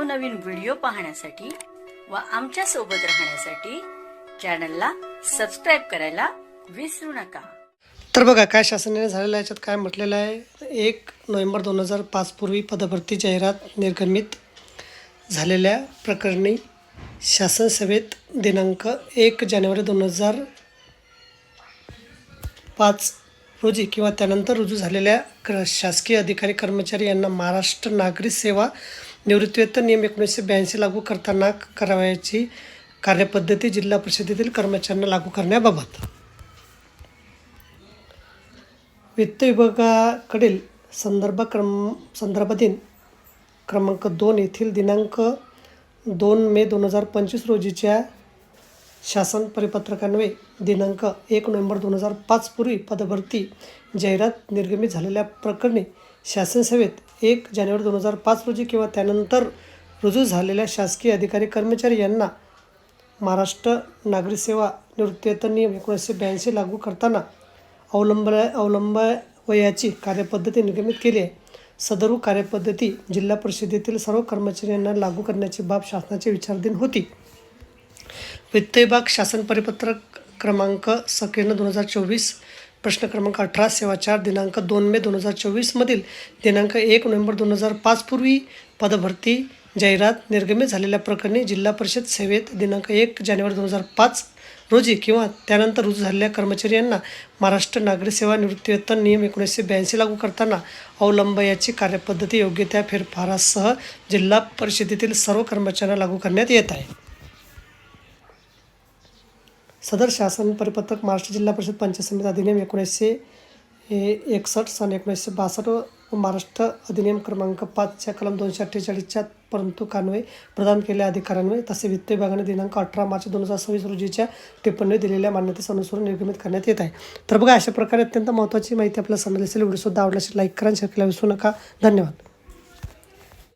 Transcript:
नवनवीन व्हिडिओ पाहण्यासाठी व आमच्या सोबत राहण्यासाठी चॅनलला सबस्क्राइब करायला विसरू नका। तर बघा काय शासनाने झालेलं याच्यात काय म्हटलेलं आहे। 1 नोव्हेंबर 2005 पूर्वी पदभरती जाहिरात निर्गमित झालेल्या प्रकरणी शासन सेवेत दिनांक 1 जानेवारी 2005 रोजी किंवा त्यानंतर रुजू झालेल्या शासकीय अधिकारी कर्मचारी यांना महाराष्ट्र नागरी सेवा निवृत्तीवेतन नियम 1982 लागू करताना करावयाची कार्यपद्धती जिल्हा परिषदेतील कर्मचाऱ्यांना लागू करण्याबाबत वित्त विभागाकडील संदर्भाधीन क्रमांक 2 येथील दिनांक 2 मे 2025 रोजीच्या शासन परिपत्रकान्वये दिनांक 1 नोव्हेंबर 2005 पूर्वी पदभरती जाहिरात निर्गमित झालेल्या प्रकरणी शासन सेवेत 1 जानेवारी 2005 रोजी किंवा त्यानंतर रुजू झालेल्या शासकीय अधिकारी कर्मचारी यांना महाराष्ट्र नागरी सेवा निवृत्तीवेतन नियम 1982 लागू करताना अवलंबावयाची कार्यपद्धती निर्गमित केली आहे। सदर कार्यपद्धती जिल्हा परिषदेतील सर्व कर्मचाऱ्यांना लागू करण्याची बाब शासनाच्या विचाराधीन होती। वित्त विभाग शासन परिपत्रक क्रमांक संकीर्ण 2024 प्रश्न क्रमांक 18 सेवा 4 दिनांक 2 मे 2024 मधील दिनांक 1 नोव्हेंबर 2005 पूर्वी पदभरती जाहिरात निर्गमित झालेल्या प्रकरणी जिल्हा परिषद सेवेत दिनांक 1 जानेवारी 2005 रोजी किंवा त्यानंतर रुजू झालेल्या कर्मचारी यांना महाराष्ट्र नागरी सेवा निवृत्तीवेतन नियम 1982 लागू करताना अवलंबावयाची कार्यपद्धती योग्य त्या फेरफारासह जिल्हा परिषदेतील सर्व कर्मचाऱ्यांना लागू करण्यात येत आहे। सदर शासन परिपत्रक महाराष्ट्र जिल्हा परिषद पंचायत समिती अधिनियम 1961 सन 1962 व महाराष्ट्र अधिनियम क्रमांक 5 च्या कलम 248 परंतु कान्वये प्रदान केलेल्या अधिकारान्वये तसे वित्त विभागाने दिनांक 18 मार्च 2026 रोजीच्या टिप्पणी दिलेल्या मान्यतेस अनुसरून निर्गमित करण्यात येत आहे। तर बघा अशा प्रकारे अत्यंत महत्त्वाची माहिती आपल्याला समजली असेल। व्हिडिओ सुद्धा आवडला असेल लाईक करा, शेअर करायला विसरू नका। धन्यवाद।